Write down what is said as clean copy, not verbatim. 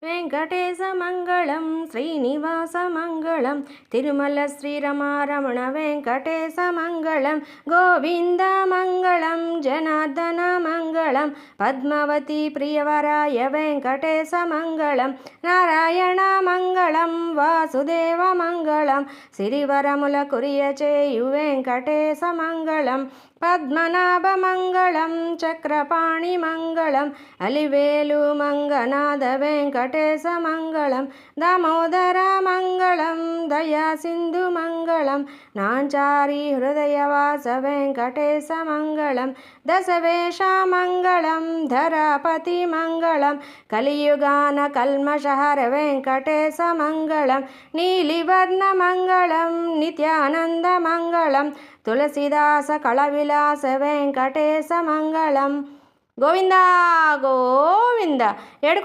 వెంకటేశమంగళం శ్రీనివాసమంగళం తిరుమల శ్రీరమారమణ వెంకటేశమంగళం గోవిందమంగళం జనార్దనమంగళం పద్మావతి ప్రియవరాయ వెంకటేశమంగళం నారాయణమంగళం వాసుదేవమంగళం సిరివరముల కురియచేయు వెంకటేశమంగళం పద్మనాభమంగళం చక్రపాణిమంగళం అలివేలు మంగనాథ వెంకటేశమంగళం దామోదరమంగళం దయాసింధుమంగళం నాంచారి హృదయవాస వెంకటేశమంగళం దశవేషమంగళం ధరాపతిమంగళం కలియుగాన కల్మషహర వెంకటేశమంగళం నీలివర్ణమంగళం నిత్యానందమంగళం తులసిదాస కళవిలాస వెంకటేశమంగళం గోవింద గోవింద ఏడు